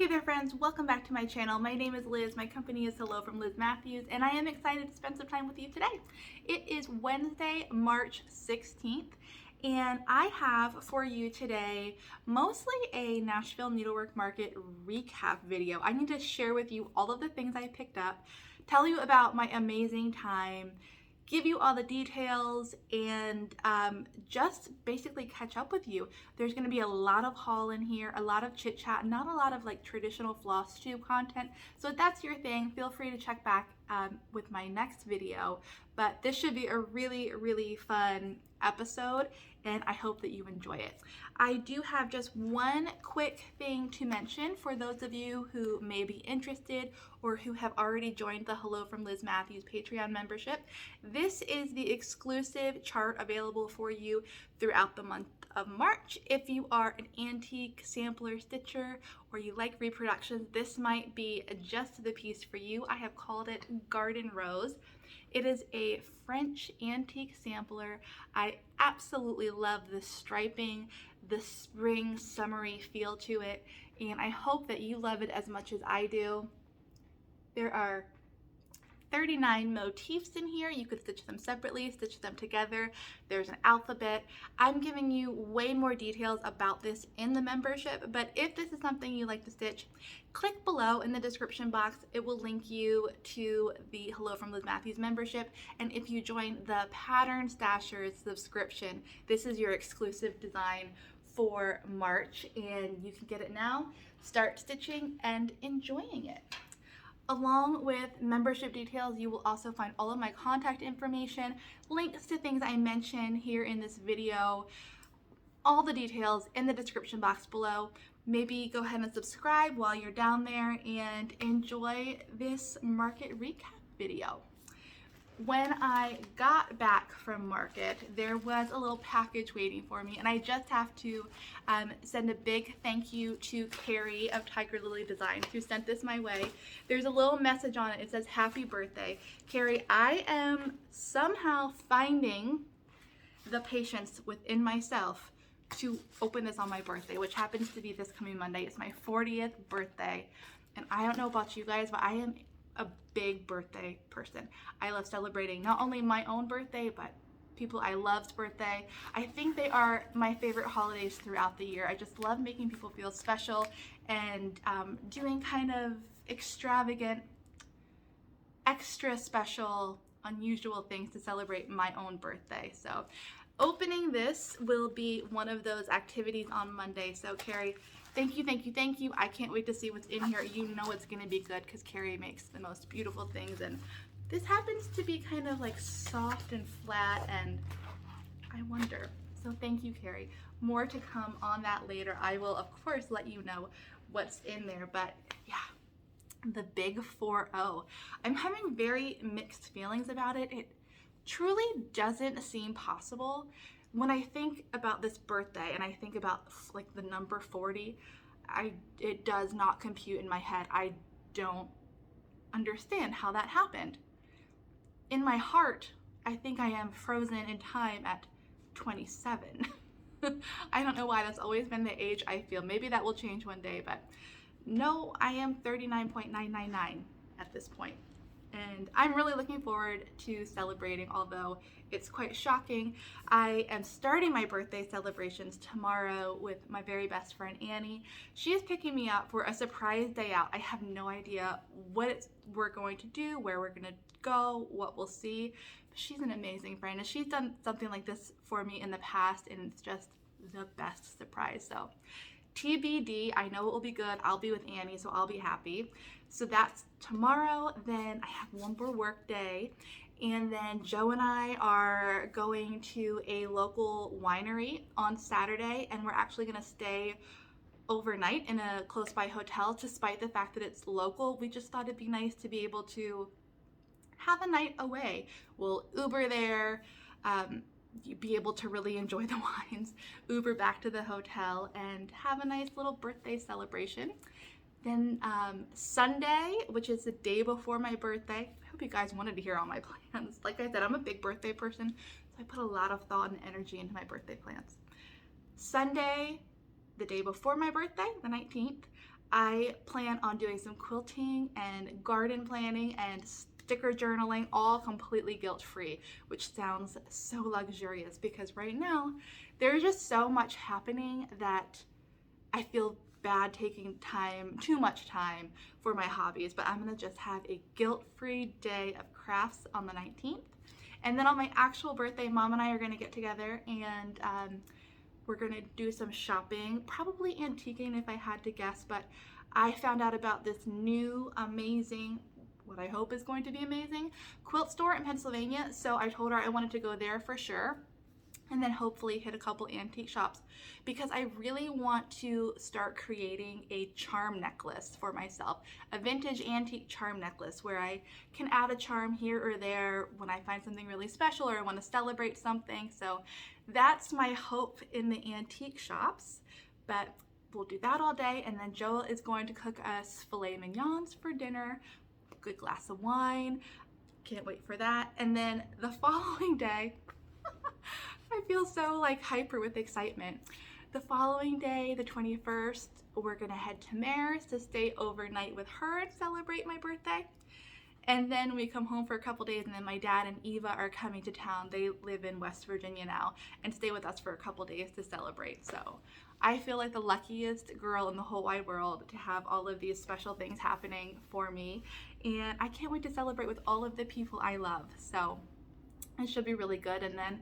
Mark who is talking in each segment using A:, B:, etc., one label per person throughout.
A: Hey there friends, welcome back to my channel. My name is Liz, my company is HellofromLizMathews, and I am excited to spend some time with you today. It is Wednesday, March 16th, and I have for you today mostly a Nashville Needlework Market recap video. I need to share with you all of the things I picked up, tell you about my amazing time, give you all the details, and just basically catch up with you. There's going to be a lot of haul in here, a lot of chit chat, not a lot of like traditional floss tube content. So if that's your thing, feel free to check back with my next video. But this should be a really fun episode, and I hope that you enjoy it. I do have just one quick thing to mention for those of you who may be interested or who have already joined the Hello from Liz Mathews Patreon membership. This is the exclusive chart available for you throughout the month of March. If you are an antique sampler stitcher or you like reproductions, this might be just the piece for you. I have called it Garden Rose. It is a French antique sampler. I absolutely love the striping, the spring summery feel to it, and I hope that you love it as much as I do. There are 39 motifs in here. You could stitch them separately, stitch them together. There's an alphabet. I'm giving you way more details about this in the membership, but if this is something you like to stitch, click below in the description box. It will link you to the Hello from Liz Mathews membership, and if you join the Pattern Stashers subscription, this is your exclusive design for March, and you can get it now, start stitching and enjoying it. Along with membership details, you will also find all of my contact information, links to things I mention here in this video, all the details in the description box below. Maybe go ahead and subscribe while you're down there and enjoy this market recap video. When I got back from market, there was a little package waiting for me, and I just have to send a big thank you to Kari of Tiger Lily Designs who sent this my way. There's a little message on it. It says, "Happy birthday. Kari, I am somehow finding the patience within myself to open this on my birthday," which happens to be this coming Monday. It's my 40th birthday, and I don't know about you guys, but I am a big birthday person. I love celebrating not only my own birthday, but people I love's birthday. I think they are my favorite holidays throughout the year. I just love making people feel special and doing kind of extravagant, extra special, unusual things to celebrate my own birthday. So opening this will be one of those activities on Monday. So Kari, thank you. I can't wait to see what's in here. You know it's gonna be good because Kari makes the most beautiful things, and this happens to be kind of like soft and flat, and I wonder. So thank you, Kari. More to come on that later. I will of course let you know what's in there, but yeah, the big 4-0. I'm having very mixed feelings about it. It truly doesn't seem possible. When I think about this birthday and I think about like the number 40, it does not compute in my head. I don't understand how that happened. In my heart, I think I am frozen in time at 27. I don't know why, that's always been the age I feel. Maybe that will change one day, but no, I am 39.999 at this point. And I'm really looking forward to celebrating, although it's quite shocking. I am starting my birthday celebrations tomorrow with my very best friend Annie. She is picking me up for a surprise day out. I have no idea what we're going to do, where we're going to go, what we'll see. She's an amazing friend, and she's done something like this for me in the past, and it's just the best surprise. So TBD, I know it will be good. I'll be with Annie, so I'll be happy. So that's tomorrow. Then I have one more work day, and then Joe and I are going to a local winery on Saturday, and we're actually gonna stay overnight in a close by hotel. Despite the fact that it's local, we just thought it'd be nice to be able to have a night away. We'll Uber there, be able to really enjoy the wines, Uber back to the hotel, and have a nice little birthday celebration. Then Sunday, which is the day before my birthday, I hope you guys wanted to hear all my plans. Like I said, I'm a big birthday person, so I put a lot of thought and energy into my birthday plans. Sunday, the day before my birthday, the 19th, I plan on doing some quilting and garden planning and sticker journaling, all completely guilt-free, which sounds so luxurious because right now there's just so much happening that I feel bad taking too much time for my hobbies, but I'm gonna just have a guilt-free day of crafts on the 19th. And then on my actual birthday, Mom and I are gonna get together and we're gonna do some shopping, probably antiquing if I had to guess, but I found out about this new amazing, what I hope is going to be amazing, quilt store in Pennsylvania. So I told her I wanted to go there for sure, and then hopefully hit a couple antique shops, because I really want to start creating a charm necklace for myself, a vintage antique charm necklace where I can add a charm here or there when I find something really special or I want to celebrate something. So that's my hope in the antique shops, but we'll do that all day. And then Joel is going to cook us filet mignons for dinner, a good glass of wine. Can't wait for that. And then the following day, I feel so like hyper with excitement. The following day, the 21st, we're gonna head to Mannor to stay overnight with her and celebrate my birthday. And then we come home for a couple days, and then my dad and Eva are coming to town. They live in West Virginia now and stay with us for a couple days to celebrate. So I feel like the luckiest girl in the whole wide world to have all of these special things happening for me. And I can't wait to celebrate with all of the people I love. So it should be really good. And then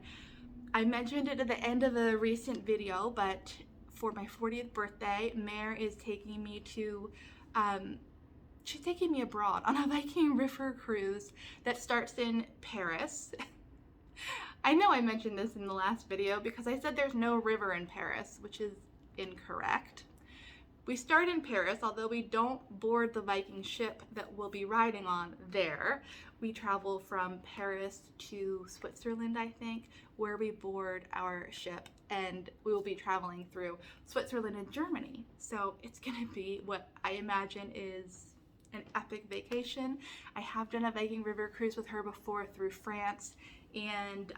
A: I mentioned it at the end of a recent video, but for my 40th birthday, Mare is taking me to, she's taking me abroad on a Viking River cruise that starts in Paris. I know I mentioned this in the last video because I said there's no river in Paris, which is incorrect. We start in Paris, although we don't board the Viking ship that we'll be riding on there. We travel from Paris to Switzerland, I think, where we board our ship, and we will be traveling through Switzerland and Germany. So it's gonna be what I imagine is an epic vacation. I have done a Viking River cruise with her before through France, and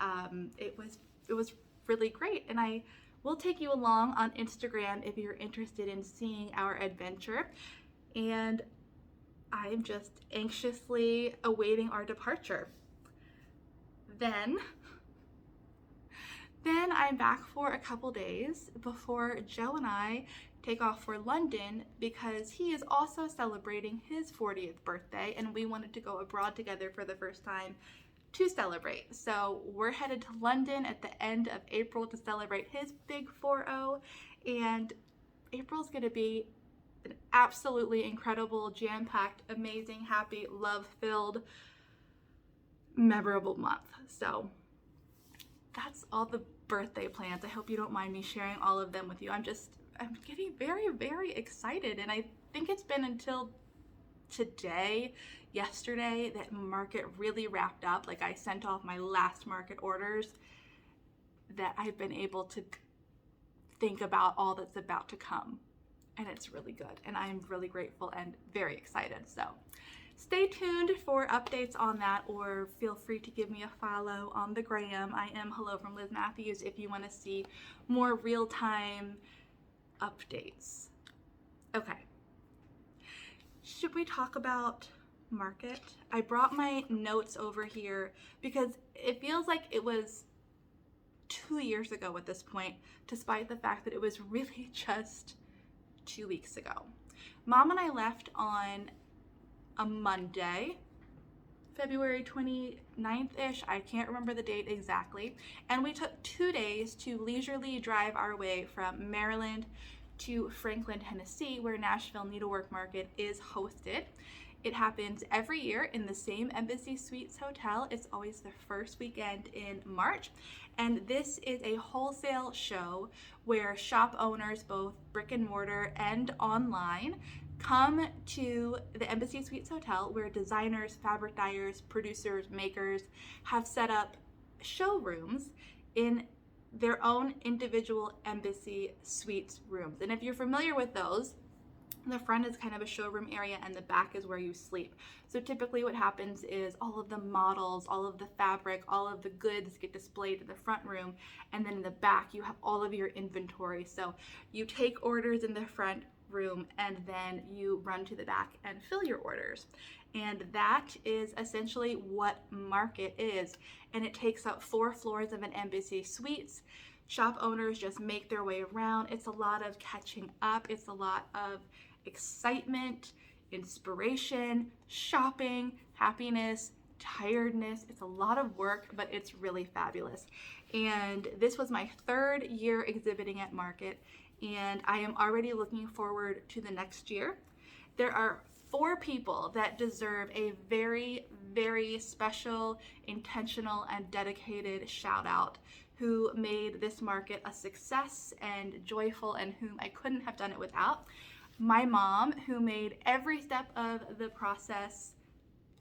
A: it was really great. And I will take you along on Instagram if you're interested in seeing our adventure. And I'm just anxiously awaiting our departure. Then I'm back for a couple days before Joe and I take off for London, because he is also celebrating his 40th birthday and we wanted to go abroad together for the first time to celebrate. So we're headed to London at the end of April to celebrate his big 4-0, and April's gonna be an absolutely incredible, jam-packed, amazing, happy, love-filled, memorable month. So that's all the birthday plans. I hope you don't mind me sharing all of them with you. I'm getting very, very excited, and I think it's been until yesterday, that market really wrapped up. Like, I sent off my last market orders, that I've been able to think about all that's about to come, and it's really good, and I'm really grateful and very excited. So stay tuned for updates on that, or feel free to give me a follow on the gram. I am HellofromLizMathews if you want to see more real-time updates. Okay, should we talk about market? I brought my notes over here because it feels like it was 2 years ago at this point, despite the fact that it was really just 2 weeks ago. Mom and I left on a Monday, February 29th-ish, I can't remember the date exactly, and we took 2 days to leisurely drive our way from Maryland to Franklin, Tennessee, where Nashville Needlework Market is hosted. It happens every year in the same Embassy Suites hotel. It's always the first weekend in March, and this is a wholesale show where shop owners, both brick and mortar and online, come to the Embassy Suites Hotel, where designers, fabric dyers, producers, makers have set up showrooms in their own individual Embassy Suites rooms. And if you're familiar with those, the front is kind of a showroom area and the back is where you sleep. So typically what happens is all of the models, all of the fabric, all of the goods get displayed in the front room, and then in the back you have all of your inventory. So you take orders in the front, room, and then you run to the back and fill your orders. And that is essentially what market is. And it takes up 4 floors of an Embassy Suites. Shop owners just make their way around. It's a lot of catching up. It's a lot of excitement, inspiration, shopping, happiness, tiredness. It's a lot of work, but it's really fabulous. And this was my 3rd year exhibiting at market, and I am already looking forward to the next year. There are 4 people that deserve a very, very special, intentional, and dedicated shout out who made this market a success and joyful, and whom I couldn't have done it without. My mom, who made every step of the process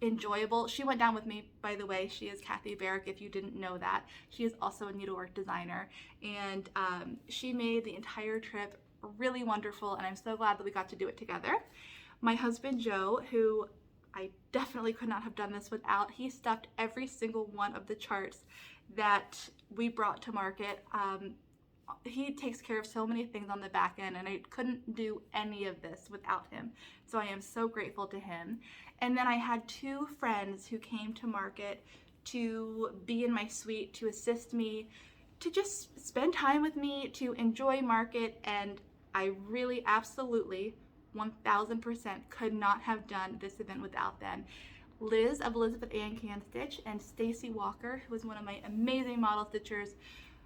A: enjoyable. She went down with me, by the way. She is Kathy Barrick, if you didn't know that. She is also a needlework designer, and she made the entire trip really wonderful, and I'm so glad that we got to do it together. My husband Joe, who I definitely could not have done this without, he stuffed every single one of the charts that we brought to market. He takes care of so many things on the back end, and I couldn't do any of this without him. So I am so grateful to him. And then I had 2 friends who came to market to be in my suite, to assist me, to just spend time with me, to enjoy market. And I really absolutely 1000% could not have done this event without them. Liz of Elizabeth Ann Can Stitch and Stacey Walker, who is one of my amazing model stitchers.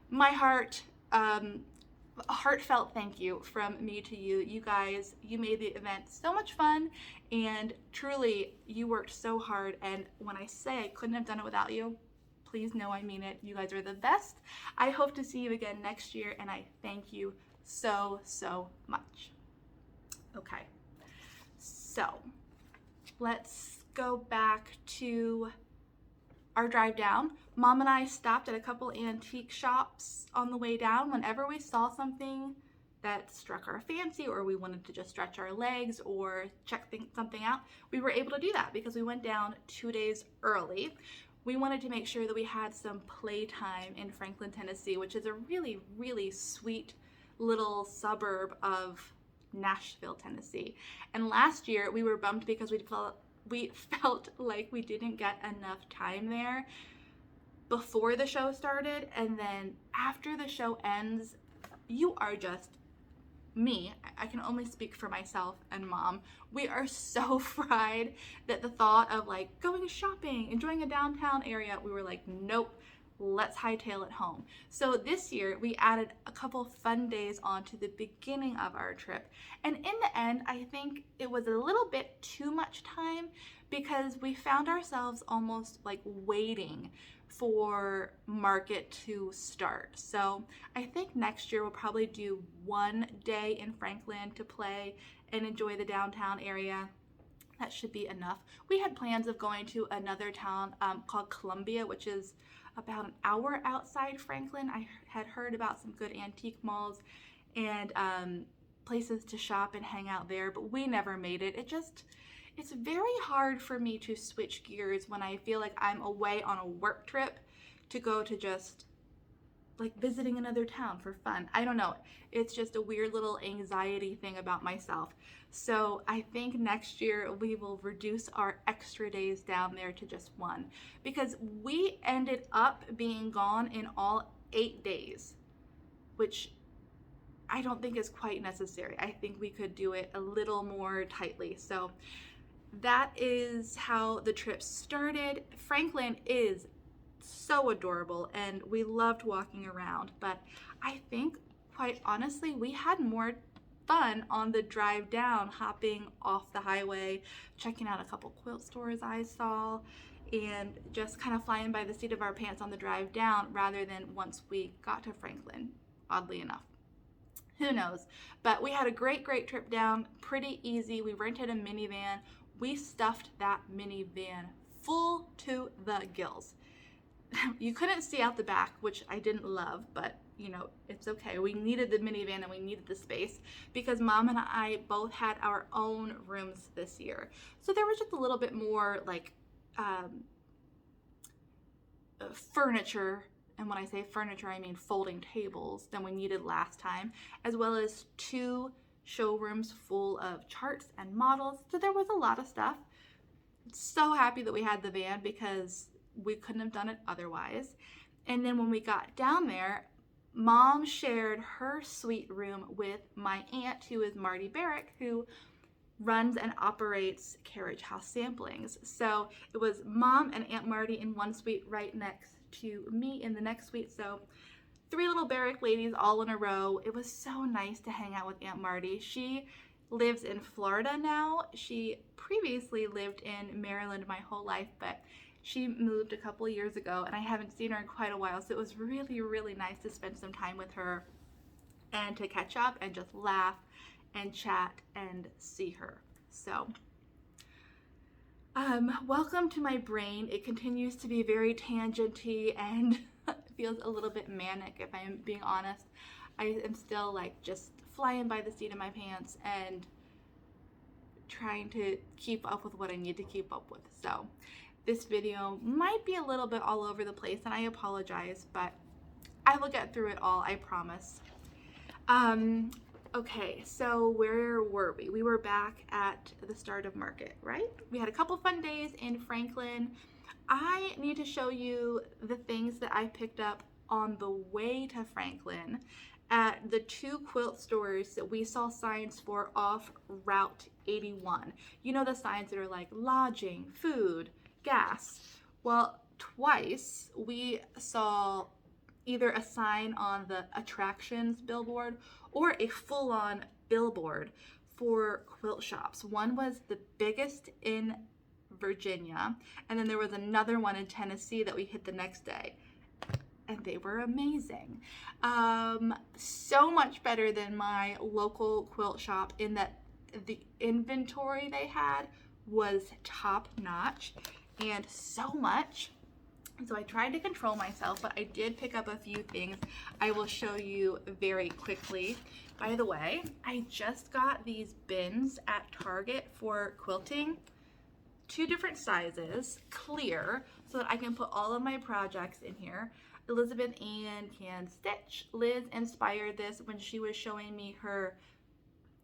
A: My heart, a heartfelt thank you from me to you. You guys, you made the event so much fun, and truly you worked so hard. And when I say I couldn't have done it without you, please know I mean it. You guys are the best. I hope to see you again next year, and I thank you so, so much. Okay, so let's go back to our drive down. Mom and I stopped at a couple antique shops on the way down. Whenever we saw something that struck our fancy, or we wanted to just stretch our legs or check something out, we were able to do that because we went down 2 days early. We wanted to make sure that we had some playtime in Franklin, Tennessee, which is a really, really sweet little suburb of Nashville, Tennessee. And last year we were bummed because we felt like we didn't get enough time there before the show started, and then after the show ends, you are just, me, I can only speak for myself and Mom, we are so fried that the thought of like going shopping, enjoying a downtown area, we were like, nope, let's hightail it home. So this year we added a couple fun days onto the beginning of our trip, and in the end I think it was a little bit too much time because we found ourselves almost like waiting for market to start. So I think next year we'll probably do 1 day in Franklin to play and enjoy the downtown area. That should be enough. We had plans of going to another town called Columbia, which is about an hour outside Franklin. I had heard about some good antique malls and places to shop and hang out there, but we never made it. It's very hard for me to switch gears when I feel like I'm away on a work trip to go to just like visiting another town for fun. I don't know. It's just a weird little anxiety thing about myself. So I think next year we will reduce our extra days down there to just 1, because we ended up being gone in all 8 days, which I don't think is quite necessary. I think we could do it a little more tightly. So that is how the trip started. Franklin is so adorable and we loved walking around, but I think quite honestly we had more fun on the drive down, hopping off the highway, checking out a couple quilt stores I saw, and just kind of flying by the seat of our pants on the drive down rather than once we got to Franklin, oddly enough. Who knows? But we had a great trip down, pretty easy. We rented a minivan. We stuffed that minivan full to the gills. You couldn't see out the back, which I didn't love, but you know, it's okay. We needed the minivan and we needed the space because Mom and I both had our own rooms this year. So there was just a little bit more like furniture, and when I say furniture, I mean folding tables, than we needed last time, as well as 2 showrooms full of charts and models. So there was a lot of stuff. So happy that we had the van because we couldn't have done it otherwise. And then when we got down there, Mom shared her suite room with my aunt, who is Marty Barrick, who runs and operates Carriage House Samplings. So it was Mom and Aunt Marty in one suite right next to me in the next suite. So 3 little Barrick ladies all in a row. It was so nice to hang out with Aunt Marty. She lives in Florida now. She previously lived in Maryland my whole life, but she moved a couple years ago and I haven't seen her in quite a while. So it was really, really nice to spend some time with her and to catch up and just laugh and chat and see her. So welcome to my brain. It continues to be very tangenty and feels a little bit manic, if I'm being honest. I am still like just flying by the seat of my pants and trying to keep up with what I need to keep up with. So this video might be a little bit all over the place and I apologize, but I will get through it all, I promise. Okay, so where were we? We were back at the start of market, right? We had a couple fun days in Franklin. I need to show you the things that I picked up on the way to Franklin at the 2 quilt stores that we saw signs for off Route 81. You know, the signs that are like lodging, food, gas. Well, twice we saw either a sign on the attractions billboard or a full-on billboard for quilt shops. One was the biggest in Virginia, and then there was another one in Tennessee that we hit the next day, and they were amazing. So much better than my local quilt shop in that the inventory they had was top-notch and so much. So I tried to control myself, but I did pick up a few things I will show you very quickly. By the way, I just got these bins at Target for quilting. 2 different sizes, clear, so that I can put all of my projects in here. Elizabeth Ann can stitch. Liz inspired this when she was showing me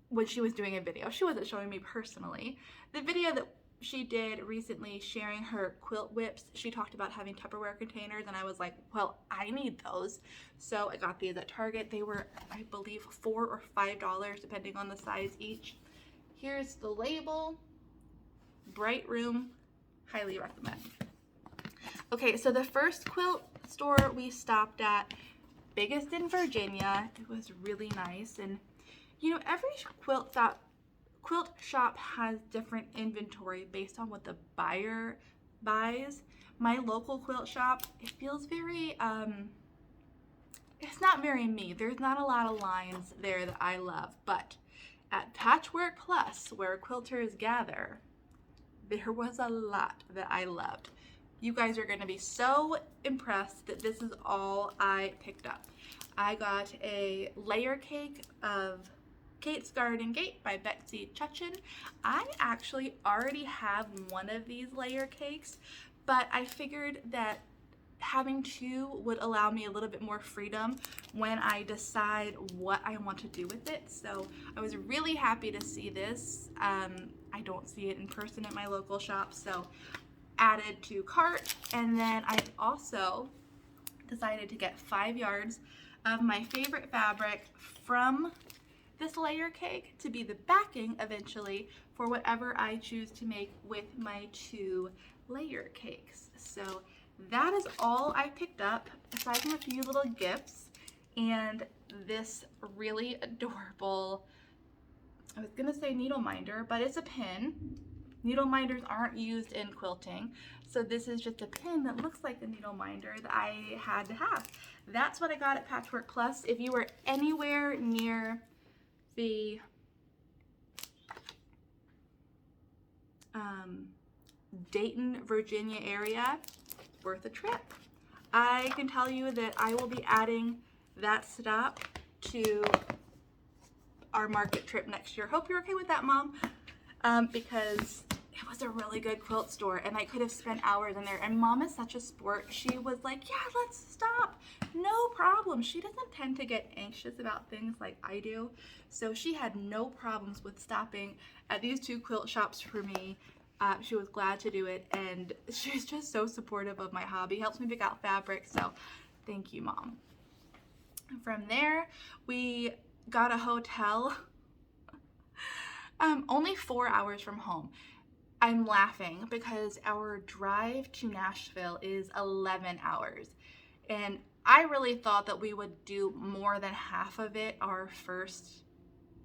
A: when she was doing a video. She wasn't showing me personally. The video that she did recently sharing her quilt whips, she talked about having Tupperware containers, and I was like, well, I need those. So I got these at Target. They were, I believe, $4 or $5 depending on the size each. Here's the label. Brightroom, highly recommend. Okay, so the first quilt store we stopped at, biggest in Virginia. It was really nice, and you know, every quilt shop has different inventory based on what the buyer buys. My local quilt shop, it feels very, it's not very me. There's not a lot of lines there that I love, but at Patchwork Plus, where quilters gather, there was a lot that I loved. You guys are gonna be so impressed that this is all I picked up. I got a layer cake of Kate's Garden Gate by Betsy Chuchin. I actually already have one of these layer cakes, but I figured that having 2 would allow me a little bit more freedom when I decide what I want to do with it. So I was really happy to see this. I don't see it in person at my local shop, so added to cart. And then I also decided to get 5 yards of my favorite fabric from this layer cake to be the backing eventually for whatever I choose to make with my 2 layer cakes. So that is all I picked up, aside from a few little gifts and this really adorable, I was gonna say needle minder, but it's a pin. Needle minders aren't used in quilting, so this is just a pin that looks like a needle minder that I had to have. That's what I got at Patchwork Plus. If you were anywhere near the Dayton, Virginia area, worth a trip. I can tell you that I will be adding that stop to our market trip next year. Hope you're okay with that, Mom, because it was a really good quilt store, and I could have spent hours in there. And Mom is such a sport. She was like, yeah, let's stop. No problem. She doesn't tend to get anxious about things like I do. So she had no problems with stopping at these 2 quilt shops for me. She was glad to do it, and she's just so supportive of my hobby. Helps me pick out fabric, so thank you, Mom. From there, we got a hotel only 4 hours from home. I'm laughing because our drive to Nashville is 11 hours, and I really thought that we would do more than half of it our first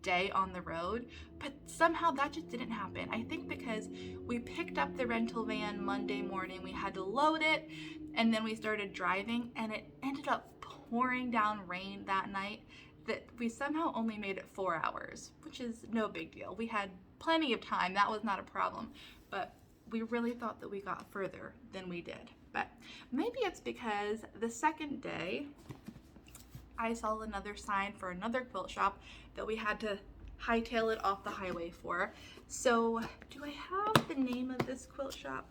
A: day on the road, but somehow that just didn't happen. I think because we picked up the rental van Monday morning, we had to load it, and then we started driving, and it ended up pouring down rain that night that we somehow only made it 4 hours, which is no big deal. We had plenty of time. That was not a problem, but we really thought that we got further than we did. But maybe it's because the second day I saw another sign for another quilt shop that we had to hightail it off the highway for. So do I have the name of this quilt shop?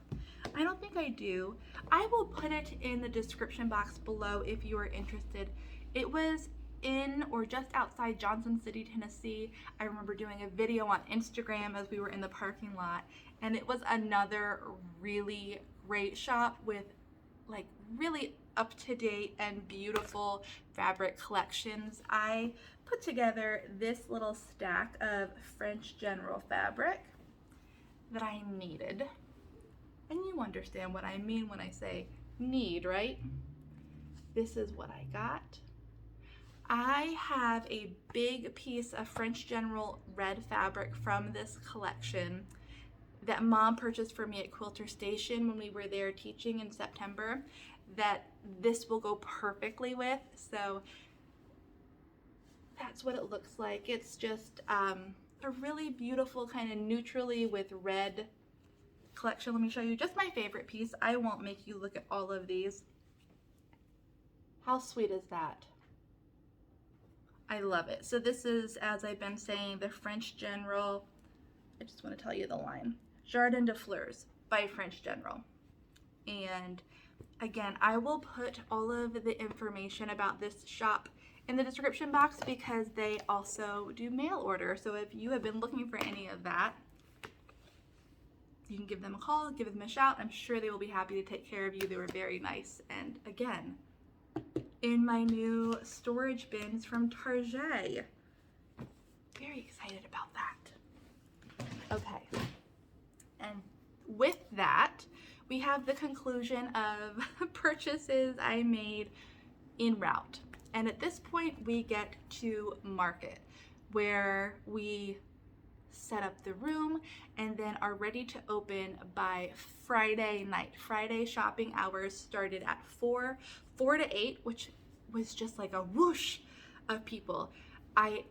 A: I don't think I do. I will put it in the description box below if you are interested. It was in or just outside Johnson City, Tennessee. I remember doing a video on Instagram as we were in the parking lot, and it was another really great shop with like really up-to-date and beautiful fabric collections. I put together this little stack of French General fabric that I needed. And you understand what I mean when I say need, right? This is what I got. I have a big piece of French General red fabric from this collection that Mom purchased for me at Quilter Station when we were there teaching in September that this will go perfectly with. So that's what it looks like. It's just a really beautiful kind of neutrally with red collection. Let me show you just my favorite piece. I won't make you look at all of these. How sweet is that? I love it. So this is, as I've been saying, the French General, I just want to tell you the line, Jardin de Fleurs by French General. And again, I will put all of the information about this shop in the description box because they also do mail order. So if you have been looking for any of that, you can give them a call, give them a shout. I'm sure they will be happy to take care of you. They were very nice. And again, in my new storage bins from Target. Very excited about that. Okay. And with that, we have the conclusion of purchases I made en route. And at this point, we get to market, where we set up the room and then are ready to open by Friday night. Friday shopping hours started at 4 to 8, which was just like a whoosh of people. I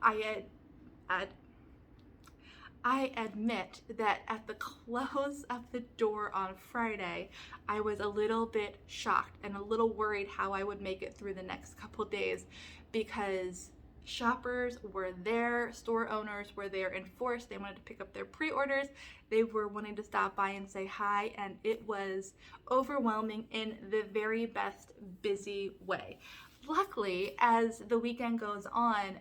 A: admit that at the close of the door on Friday, I was a little bit shocked and a little worried how I would make it through the next couple days, because shoppers were there, store owners were there in force. They wanted to pick up their pre-orders. They were wanting to stop by and say hi, and it was overwhelming in the very best busy way. Luckily, as the weekend goes on,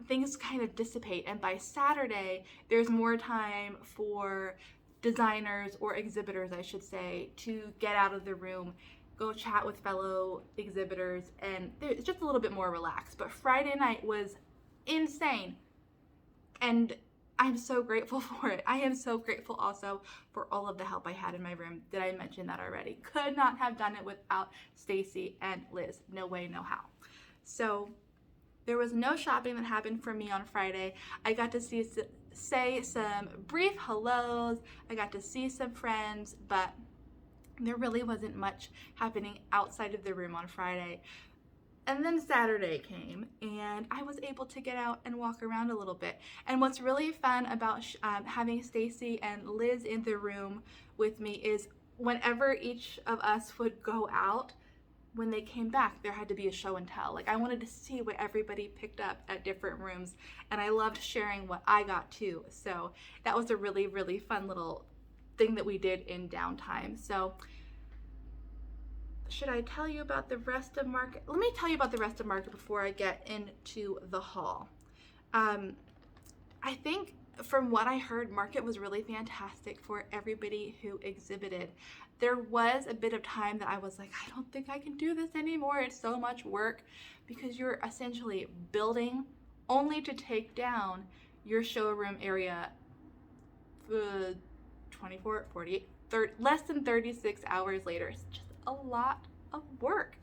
A: things kind of dissipate, and by Saturday there's more time for designers, or exhibitors I should say, to get out of the room, go chat with fellow exhibitors, and it's just a little bit more relaxed. But Friday night was insane, and I'm so grateful for it. I am so grateful also for all of the help I had in my room. Did I mention that already? Could not have done it without Stacey and Liz. No way, no how. So there was no shopping that happened for me on Friday. I got to say some brief hellos. I got to see some friends, but there really wasn't much happening outside of the room on Friday. And then Saturday came, and I was able to get out and walk around a little bit. And what's really fun about having Stacey and Liz in the room with me is whenever each of us would go out, when they came back, there had to be a show and tell. Like, I wanted to see what everybody picked up at different rooms, and I loved sharing what I got too. So that was a really, really fun little thing that we did in downtime. So should I tell you about the rest of market? Let me tell you about the rest of market before I get into the haul. I think from what I heard, market was really fantastic for everybody who exhibited. There was a bit of time that I was like, I don't think I can do this anymore. It's so much work, because you're essentially building only to take down your showroom area 24, 48, 30, less than 36 hours later. It's just a lot of work.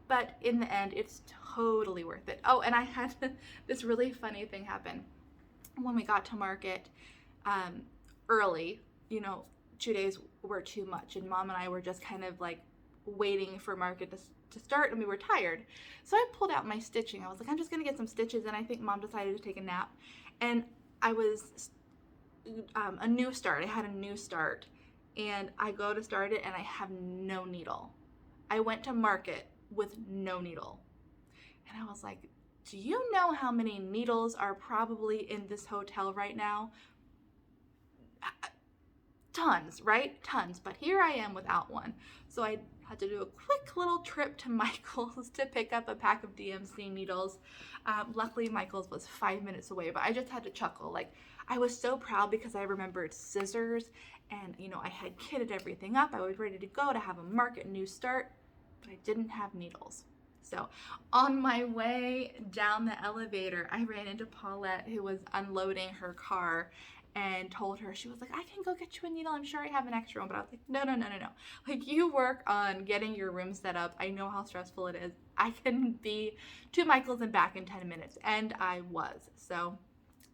A: But in the end, it's totally worth it. Oh, and I had this really funny thing happen when we got to market early. 2 days were too much, and Mom and I were just kind of like waiting for market to start, and we were tired. So I pulled out my stitching. I was like, I'm just gonna get some stitches, and I think Mom decided to take a nap. And I was a new start. I had a new start, and I go to start it, and I have no needle. I went to market with no needle, and I was like, do you know how many needles are probably in this hotel right now? Tons, right? Tons. But here I am without one. So I had to do a quick little trip to Michael's to pick up a pack of DMC needles. Luckily, Michael's was 5 minutes away, but I just had to chuckle. Like, I was so proud because I remembered scissors, and I had kitted everything up. I was ready to go to have a market new start, but I didn't have needles. So on my way down the elevator, I ran into Paulette, who was unloading her car, and told her, she was like, I can go get you a needle. I'm sure I have an extra one. But I was like, no. Like, you work on getting your room set up. I know how stressful it is. I can be to Michael's and back in 10 minutes. And I was. So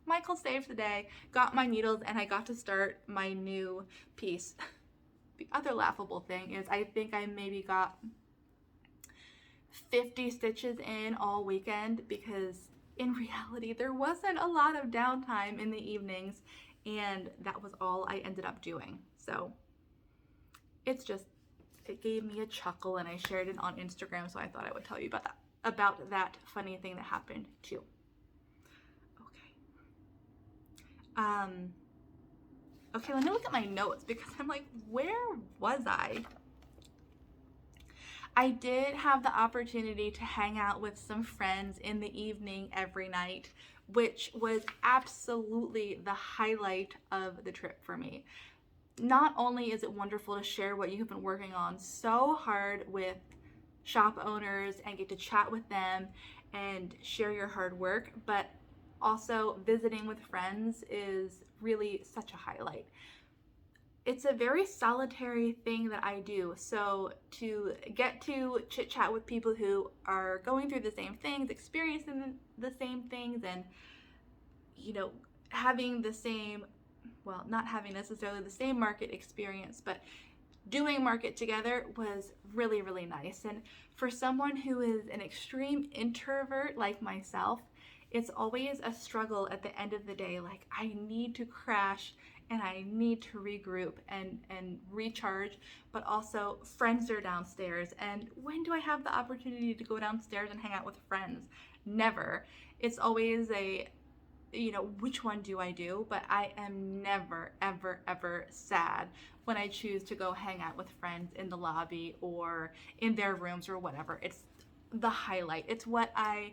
A: Michael saved the day, got my needles, and I got to start my new piece. The other laughable thing is I think I maybe got 50 stitches in all weekend, because in reality there wasn't a lot of downtime in the evenings, and that was all I ended up doing. So it gave me a chuckle, and I shared it on Instagram, so I thought I would tell you about that funny thing that happened too. Okay, let me look at my notes, because I'm like, where was I? I did have the opportunity to hang out with some friends in the evening every night, which was absolutely the highlight of the trip for me. Not only is it wonderful to share what you've been working on so hard with shop owners and get to chat with them and share your hard work, but also visiting with friends is really such a highlight. It's a very solitary thing that I do, so to get to chit chat with people who are going through the same things, experiencing the same things, and having the same, well, not having necessarily the same market experience, but doing market together was really, really nice. And for someone who is an extreme introvert like myself, it's always a struggle at the end of the day. Like, I need to crash and I need to regroup and recharge, but also friends are downstairs. And when do I have the opportunity to go downstairs and hang out with friends? Never. It's always a, which one do I do? But I am never, ever, ever sad when I choose to go hang out with friends in the lobby or in their rooms or whatever. It's the highlight. It's what I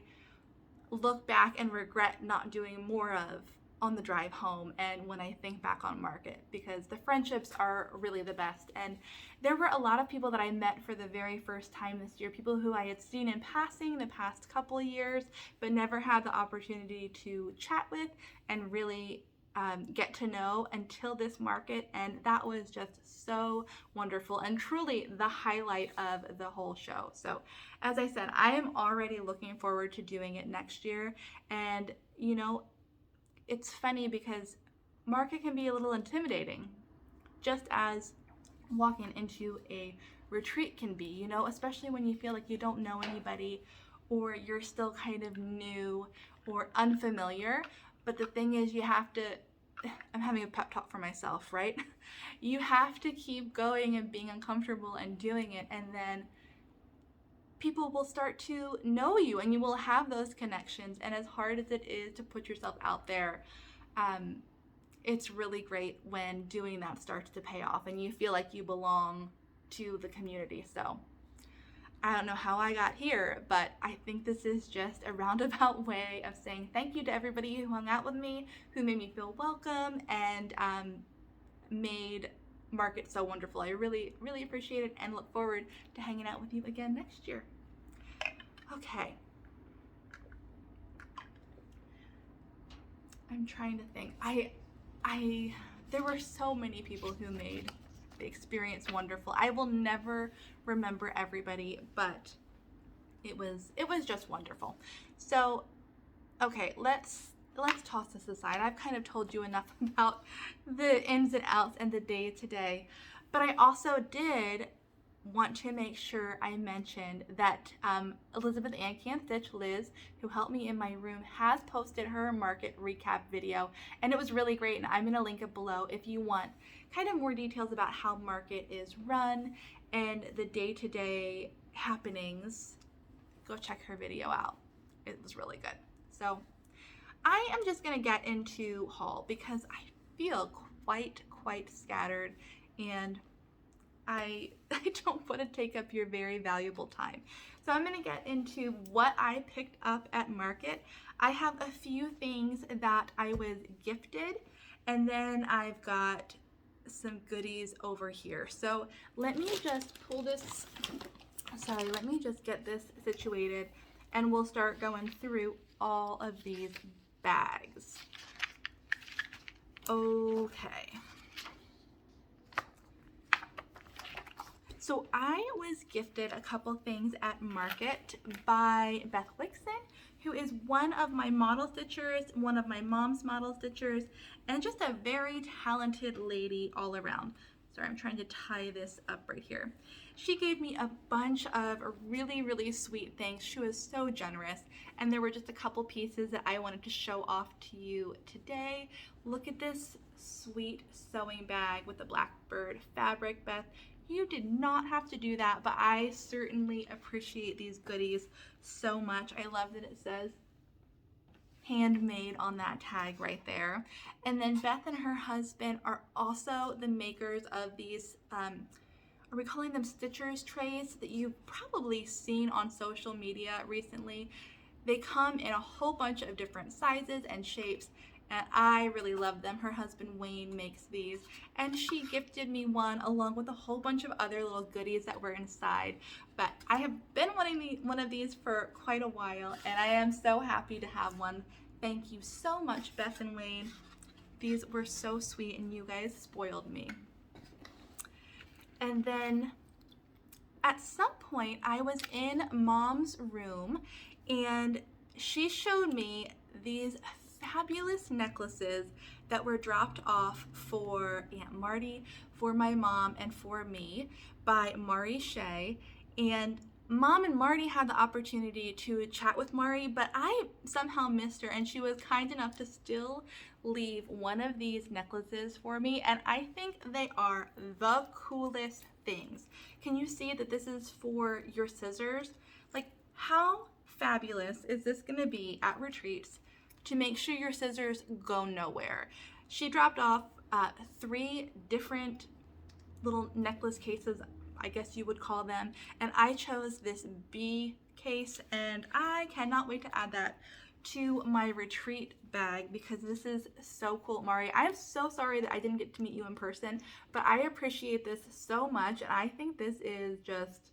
A: look back and regret not doing more of on the drive home and when I think back on market, because the friendships are really the best. And there were a lot of people that I met for the very first time this year, people who I had seen in passing the past couple of years, but never had the opportunity to chat with and really get to know until this market. And that was just so wonderful and truly the highlight of the whole show. So as I said, I am already looking forward to doing it next year. And it's funny because market can be a little intimidating, just as walking into a retreat can be, especially when you feel like you don't know anybody or you're still kind of new or unfamiliar. But the thing is, you have to, I'm having a pep talk for myself, right? You have to keep going and being uncomfortable and doing it, and then people will start to know you and you will have those connections. And as hard as it is to put yourself out there, it's really great when doing that starts to pay off and you feel like you belong to the community. So I don't know how I got here, but I think this is just a roundabout way of saying thank you to everybody who hung out with me, who made me feel welcome, and made Market so wonderful. I really, really appreciate it and look forward to hanging out with you again next year. Okay. I'm trying to think. There were so many people who made the experience wonderful. I will never remember everybody, but it was just wonderful. So, okay, let's toss this aside. I've kind of told you enough about the ins and outs and the day to day, but I also did want to make sure I mentioned that Elizabeth Ann Can Stitch, Liz, who helped me in my room, has posted her market recap video, and it was really great, and I'm going to link it below if you want kind of more details about how market is run and the day-to-day happenings. Go check her video out. It was really good. So I am just going to get into haul because I feel quite scattered, and I don't want to take up your very valuable time. So I'm going to get into what I picked up at market. I have a few things that I was gifted, and then I've got some goodies over here. So let me just pull this, let me just get this situated, and we'll start going through all of these bags. Okay. So I was gifted a couple things at market by Beth Wiksen, who is one of my model stitchers, one of my mom's model stitchers, and just a very talented lady all around. Sorry, I'm trying to tie this up right here. She gave me a bunch of really sweet things. She was so generous, and there were just a couple pieces that I wanted to show off to you today. Look at this sweet sewing bag with the blackbird fabric, Beth. You did not have to do that, but I certainly appreciate these goodies so much. I love that it says handmade on that tag right there. And then Beth and her husband are also the makers of these, are we calling them stitchers trays that you've probably seen on social media recently. They come in a whole bunch of different sizes and shapes, and I really love them. Her husband Wayne makes these, and she gifted me one along with a whole bunch of other little goodies that were inside. But I have been wanting one of these for quite a while, and I am so happy to have one. Thank you so much, Beth and Wayne. These were so sweet, and you guys spoiled me. And then at some point I was in Mom's room, and she showed me these fabulous necklaces that were dropped off for Aunt Marty, for my mom, and for me by Mari Shea. And Mom and Marty had the opportunity to chat with Mari, but I somehow missed her, and she was kind enough to still leave one of these necklaces for me, and I think they are the coolest things. Can you see that this is for your scissors? Like, how fabulous is this gonna be at retreats to make sure your scissors go nowhere? She dropped off 3 different little necklace cases, I guess you would call them, and I chose this B case, and I cannot wait to add that to my retreat bag because this is so cool. Mari, I'm so sorry that I didn't get to meet you in person, but I appreciate this so much, and I think this is just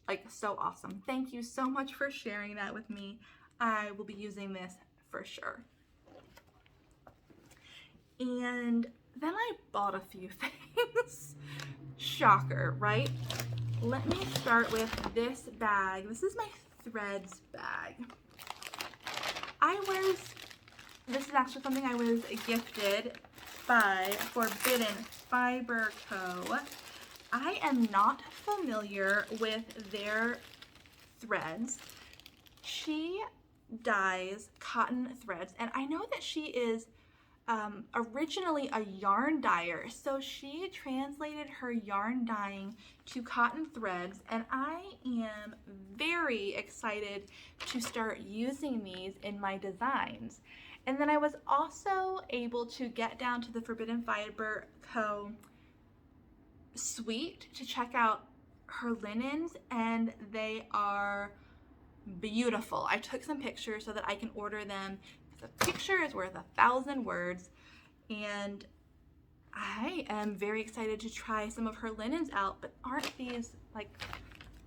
A: like so awesome. Thank you so much for sharing that with me. I will be using this for sure. And then I bought a few things. Shocker, right? Let me start with this bag. This is my Threads bag. This is actually something I was gifted by Forbidden Fiber Co. I am not familiar with their threads. She dyes cotton threads, and I know that she is originally a yarn dyer, so she translated her yarn dyeing to cotton threads, and I am very excited to start using these in my designs. And then I was also able to get down to the Forbidden Fiber Co. suite to check out her linens, and they are beautiful. I took some pictures so that I can order them. A picture is worth 1,000 words, and I am very excited to try some of her linens out. But aren't these, like,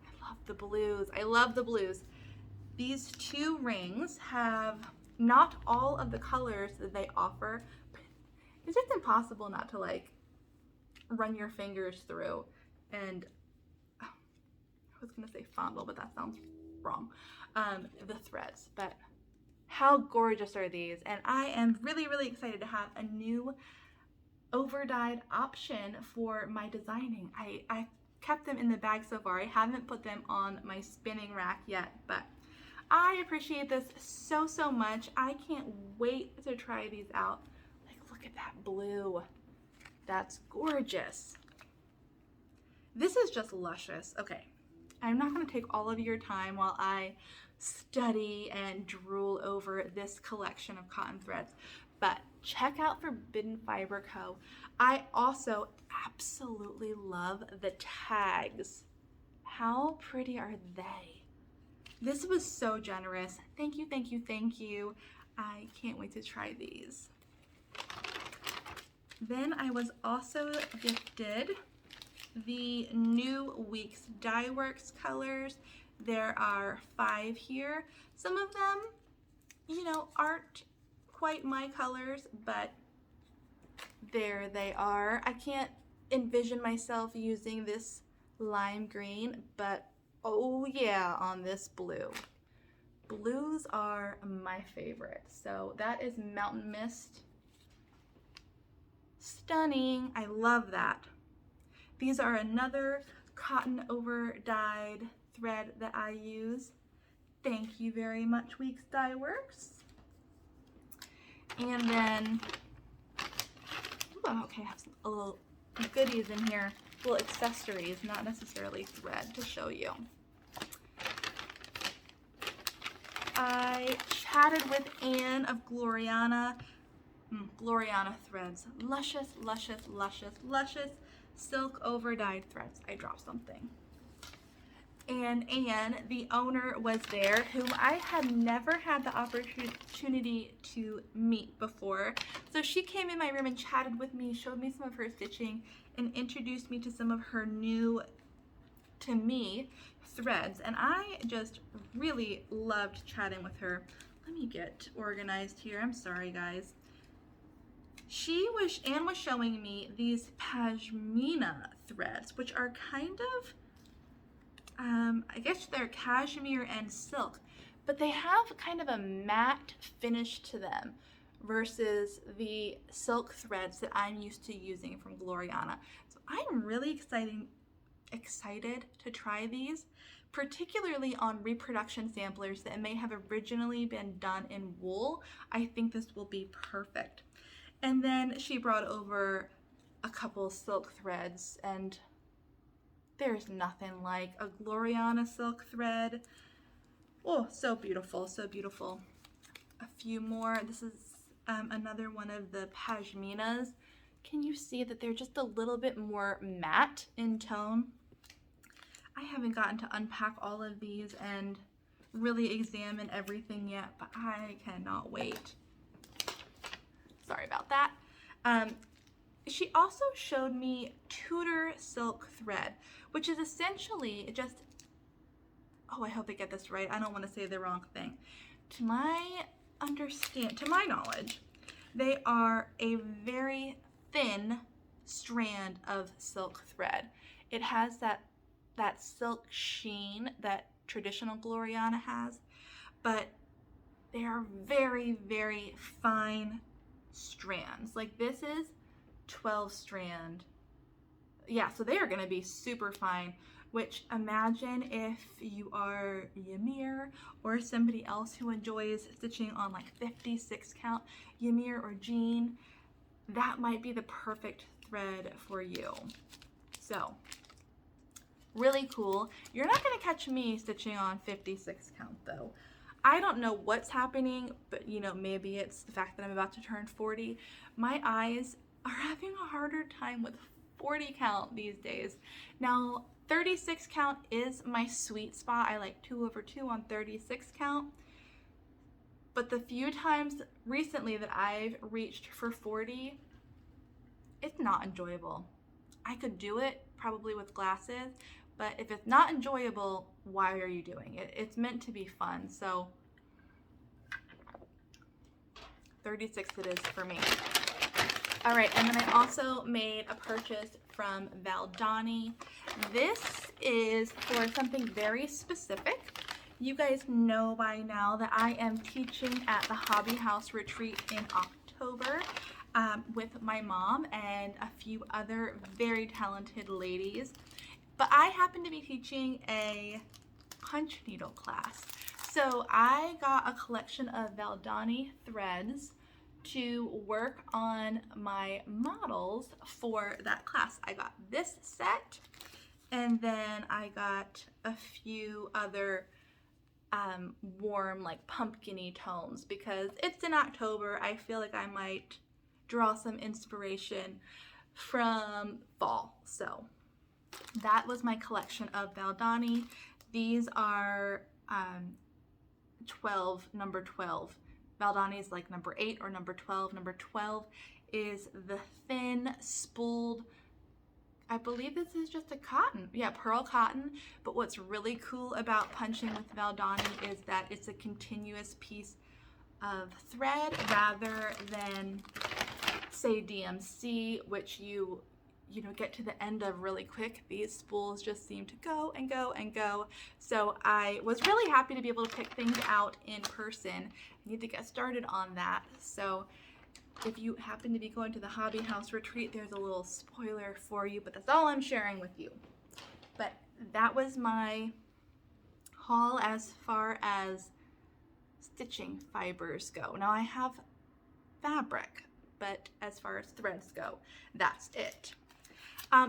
A: I love the blues. I love the blues. These two rings have not all of the colors that they offer, but it's just impossible not to like run your fingers through and I was gonna say fondle, but that sounds wrong. The threads, but how gorgeous are these? And I am really, really excited to have a new overdyed option for my designing. I kept them in the bag so far. I haven't put them on my spinning rack yet, but I appreciate this so, so much. I can't wait to try these out. Like, look at that blue. That's gorgeous. This is just luscious. Okay, I'm not gonna take all of your time while I study and drool over this collection of cotton threads, but check out Forbidden Fiber Co. I also absolutely love the tags. How pretty are they? This was so generous. Thank you, thank you, thank you. I can't wait to try these. Then I was also gifted the new week's Dye Works colors. There are 5 here. Some of them, you know, aren't quite my colors, but there they are. I can't envision myself using this lime green, but oh yeah, on this blue. Blues are my favorite. So that is Mountain Mist. Stunning. I love that. These are another cotton over dyed thread that I use. Thank you very much, Weeks Dye Works. And then, okay, I have some little goodies in here, little accessories, not necessarily thread, to show you. I chatted with Anne of Gloriana Threads. Luscious, luscious, luscious, luscious silk over dyed threads. I dropped something. And Anne, the owner, was there, whom I had never had the opportunity to meet before. So she came in my room and chatted with me, showed me some of her stitching, and introduced me to some of her new, to me, threads. And I just really loved chatting with her. Let me get organized here. I'm sorry, guys. Anne was showing me these Pashmina threads, which are kind of, I guess they're cashmere and silk, but they have kind of a matte finish to them versus the silk threads that I'm used to using from Gloriana. So I'm really excited to try these, particularly on reproduction samplers that may have originally been done in wool. I think this will be perfect. And then she brought over a couple silk threads, and there's nothing like a Gloriana silk thread. Oh, so beautiful, so beautiful. A few more. This is another one of the Pashminas. Can you see that they're just a little bit more matte in tone? I haven't gotten to unpack all of these and really examine everything yet, but I cannot wait. Sorry about that. She also showed me Tudor silk thread, which is essentially just, oh, I hope I get this right. I don't want to say the wrong thing. To my knowledge, they are a very thin strand of silk thread. It has that silk sheen that traditional Gloriana has, but they are very, very fine strands. Like this is 12 strand. Yeah, so they are going to be super fine, which imagine if you are Ymir or somebody else who enjoys stitching on like 56 count, Ymir or Jean, that might be the perfect thread for you. So really cool. You're not going to catch me stitching on 56 count though. I don't know what's happening, but you know, maybe it's the fact that I'm about to turn 40. My eyes are having a harder time with 40 count these days. Now, 36 count is my sweet spot. I like 2/2 on 36 count. But the few times recently that I've reached for 40, it's not enjoyable. I could do it probably with glasses, but if it's not enjoyable, why are you doing it? It's meant to be fun. So 36 it is for me. All right, and then I also made a purchase from Valdani. This is for something very specific. You guys know by now that I am teaching at the Hobby House retreat in October with my mom and a few other very talented ladies. But I happen to be teaching a punch needle class. So I got a collection of Valdani threads to work on my models for that class. I got this set, and then I got a few other warm, like pumpkin-y tones because it's in October. I feel like I might draw some inspiration from fall. So that was my collection of Valdani. These are 12, number 12. Valdani is like number 8 or number 12. Number 12 is the thin spooled, I believe this is just a cotton. Yeah, pearl cotton. But what's really cool about punching with Valdani is that it's a continuous piece of thread rather than, say, DMC, which you know, get to the end of really quick. These spools just seem to go and go and go. So I was really happy to be able to pick things out in person. I need to get started on that. So if you happen to be going to the Hobby House retreat, there's a little spoiler for you, but that's all I'm sharing with you. But that was my haul as far as stitching fibers go. Now I have fabric, but as far as threads go, that's it.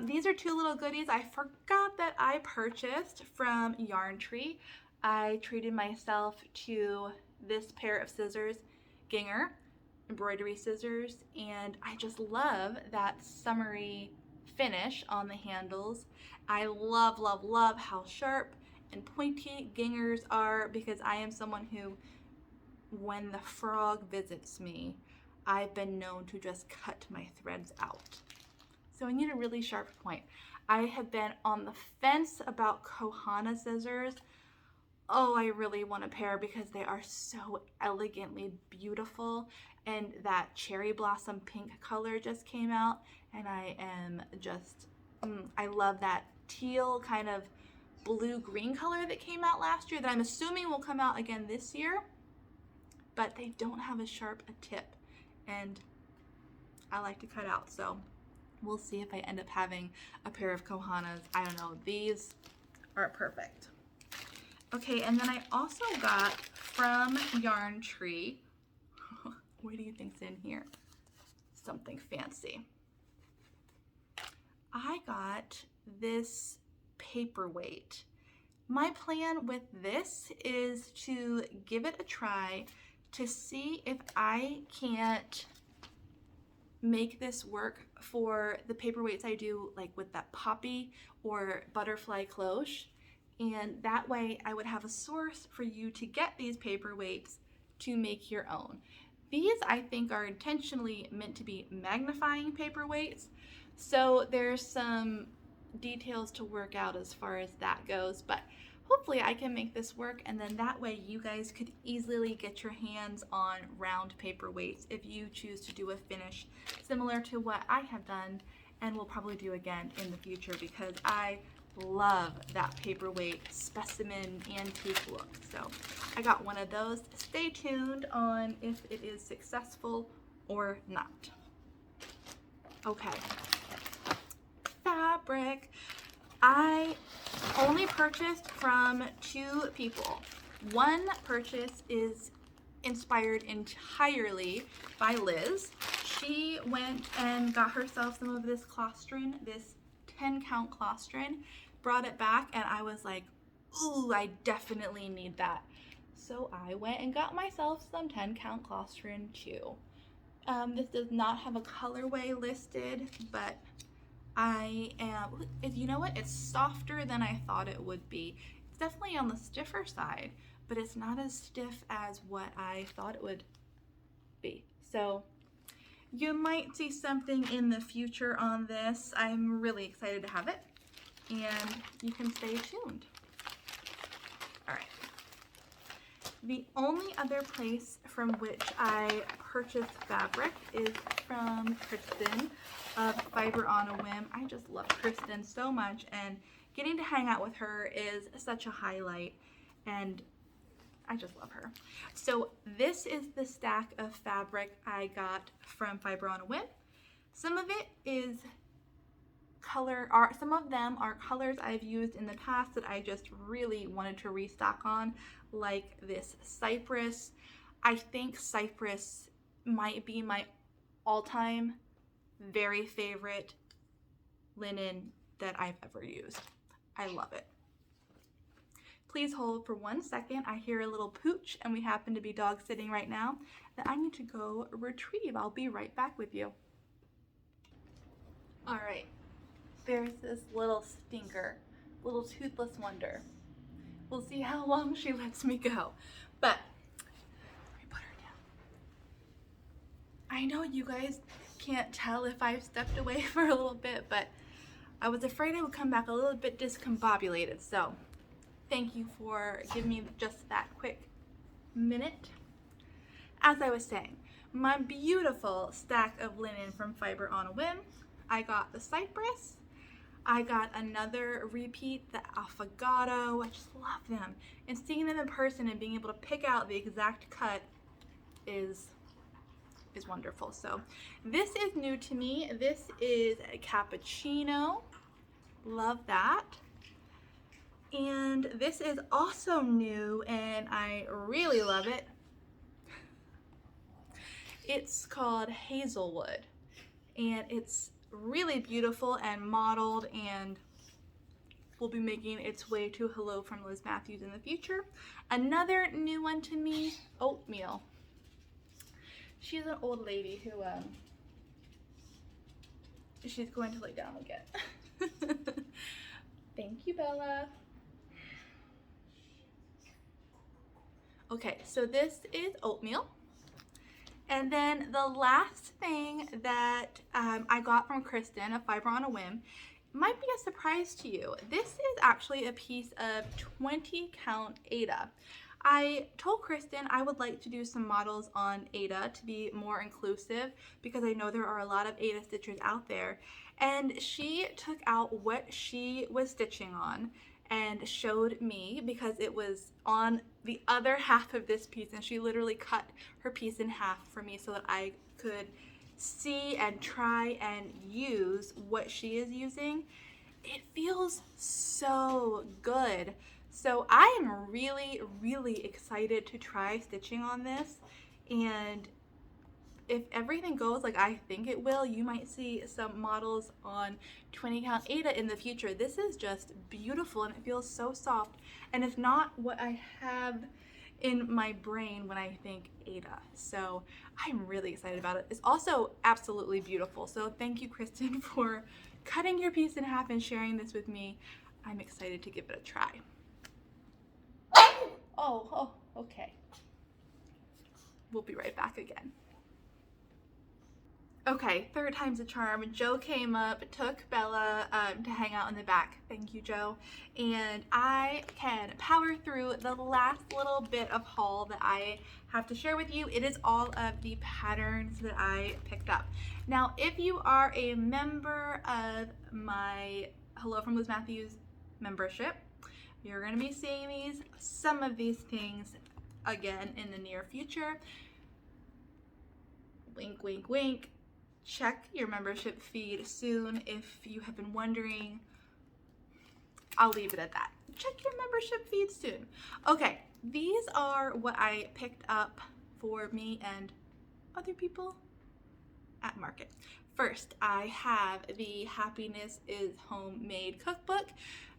A: These are two little goodies I forgot that I purchased from Yarn Tree. I treated myself to this pair of scissors, Gingher embroidery scissors, and I just love that summery finish on the handles. I love, love, love how sharp and pointy Ginghers are because I am someone who, when the frog visits me, I've been known to just cut my threads out. So I need a really sharp point. I have been on the fence about Kohana scissors. Oh, I really want a pair because they are so elegantly beautiful, and that cherry blossom pink color just came out, and I am just, I love that teal kind of blue-green color that came out last year that I'm assuming will come out again this year, but they don't have as sharp a tip, and I like to cut out, so we'll see if I end up having a pair of Kohanas. I don't know, these are perfect. Okay, and then I also got from Yarn Tree, what do you think's in here? Something fancy. I got this paperweight. My plan with this is to give it a try to see if I can't make this work for the paperweights I do, like with that poppy or butterfly cloche. And that way I would have a source for you to get these paperweights to make your own. These I think are intentionally meant to be magnifying paperweights, so there's some details to work out as far as that goes, but hopefully I can make this work, and then that way you guys could easily get your hands on round paperweights if you choose to do a finish similar to what I have done and will probably do again in the future, because I love that paperweight specimen antique look. So I got one of those. Stay tuned on if it is successful or not. Okay, fabric. I only purchased from 2 people. One purchase is inspired entirely by Liz. she went and got herself some of this Klostern, this 10-count Klostern, brought it back, and I was like, ooh, I definitely need that. So I went and got myself some 10-count Klostern too. This does not have a colorway listed, but you know what? It's softer than I thought it would be. It's definitely on the stiffer side, but it's not as stiff as what I thought it would be. So you might see something in the future on this. I'm really excited to have it, and you can stay tuned. All right. The only other place from which I purchased fabric is from Kristen of Fiber on a Whim. I just love Kristen so much, and getting to hang out with her is such a highlight, and I just love her. So this is the stack of fabric I got from Fiber on a Whim. Some of it is some of them are colors I've used in the past that I just really wanted to restock on, like this Cyprus. I think Cyprus might be my all-time very favorite linen that I've ever used. I love it. Please hold for 1 second. I hear a little pooch, and we happen to be dog sitting right now that I need to go retrieve. I'll be right back with you. All right. There's this little stinker, little toothless wonder. We'll see how long she lets me go. But let me put her down. I know you guys can't tell if I've stepped away for a little bit, but I was afraid I would come back a little bit discombobulated. So thank you for giving me just that quick minute. As I was saying, my beautiful stack of linen from Fiber on a Whim. I got the Cyprus. I got another repeat, the Affogato. I just love them. And seeing them in person and being able to pick out the exact cut is wonderful. So this is new to me. This is a Cappuccino. Love that. And this is also new, and I really love it. It's called Hazelwood, and it's really beautiful and modeled, and will be making its way to Hello from Liz Mathews in the future. Another new one to me, Oatmeal. She's an old lady who she's going to lay down again. Thank you, Bella. Okay, so this is Oatmeal. And then the last thing that I got from Kristen of Fiber on a Whim might be a surprise to you. This is actually a piece of 20-count Aida. I told Kristen I would like to do some models on Aida to be more inclusive, because I know there are a lot of Aida stitchers out there. And she took out what she was stitching on and showed me, because it was on the other half of this piece, and she literally cut her piece in half for me so that I could see and try and use what she is using. It feels so good. So I am really, really excited to try stitching on this, and if everything goes like I think it will, you might see some models on 20-count Aida in the future. This is just beautiful, and it feels so soft, and it's not what I have in my brain when I think Aida. So I'm really excited about it. It's also absolutely beautiful. So thank you, Kristen, for cutting your piece in half and sharing this with me. I'm excited to give it a try. Oh, okay. We'll be right back again. Okay, third time's a charm. Joe came up, took Bella to hang out in the back. Thank you, Joe. And I can power through the last little bit of haul that I have to share with you. It is all of the patterns that I picked up. Now, if you are a member of my Hello from Liz Mathews membership, you're going to be seeing some of these things again in the near future. Wink, wink, wink. Check your membership feed soon if you have been wondering. I'll leave it at that. Check your membership feed soon. Okay, these are what I picked up for me and other people at Market. First, I have the Happiness is Homemade cookbook.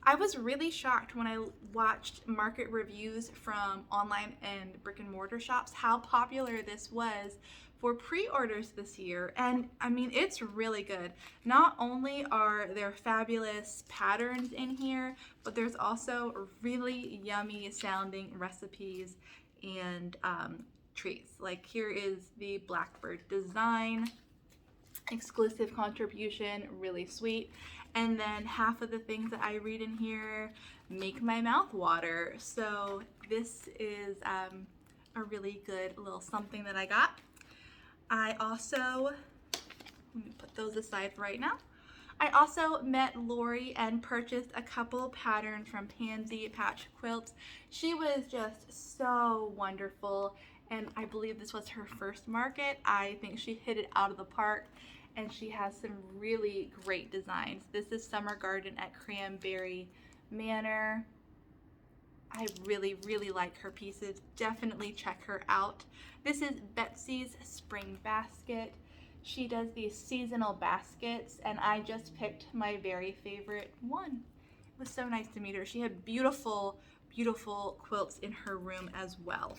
A: I was really shocked when I watched market reviews from online and brick and mortar shops how popular this was for pre-orders this year. And I mean, it's really good. Not only are there fabulous patterns in here, but there's also really yummy sounding recipes and treats. Like here is the Blackbird design, exclusive contribution, really sweet. And then half of the things that I read in here make my mouth water. So this is a really good little something that I got. I also, let me put those aside right now. I also met Lori and purchased a couple patterns from Pansy Patch Quilts. She was just so wonderful, and I believe this was her first market. I think she hit it out of the park, and she has some really great designs. This is Summer Garden at Cranberry, Mannor. I really, really like her pieces. Definitely check her out. This is Betsy's Spring Basket. She does these seasonal baskets, and I just picked my very favorite one. It was so nice to meet her. She had beautiful, beautiful quilts in her room as well.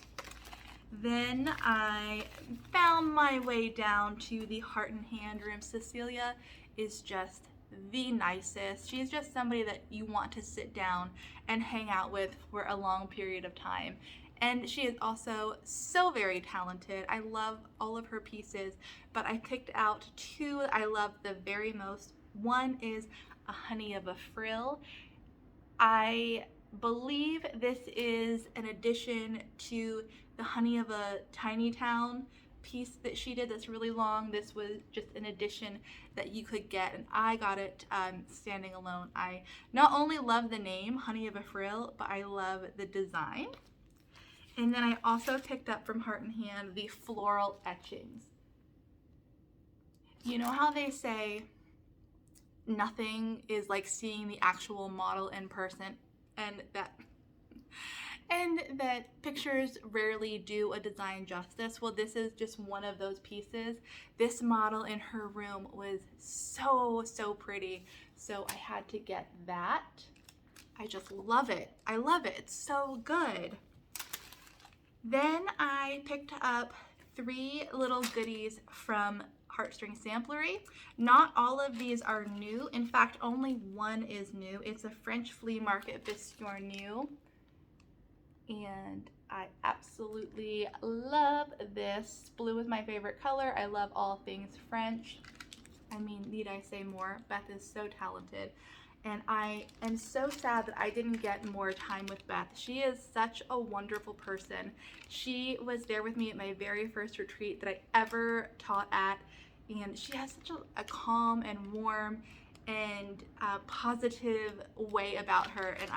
A: Then I found my way down to the Heart and Hand room. Cecilia is just the nicest. She's just somebody that you want to sit down and hang out with for a long period of time. And she is also so very talented. I love all of her pieces, but I picked out two I love the very most. One is a Honey of a Frill. I believe this is an addition to the Honey of a Tiny Town piece that she did that's really long. This was just an addition that you could get, and I got it standing alone. I not only love the name Honey of a Frill, but I love the design. And then I also picked up from Heart and Hand the floral etchings. You know how they say nothing is like seeing the actual model in person, and that pictures rarely do a design justice? Well, this is just one of those pieces. This model in her room was so, so pretty, so I had to get that. I just love it. I love it. It's so good. Then I picked up 3 little goodies from Heartstring Samplery. Not all of these are new. In fact, only one is new. It's a French flea market Biscornu. And I absolutely love this. Blue is my favorite color. I love all things French. I mean, need I say more? Beth is so talented. And I am so sad that I didn't get more time with Beth. She is such a wonderful person. She was there with me at my very first retreat that I ever taught at. And she has such a calm and warm and positive way about her. And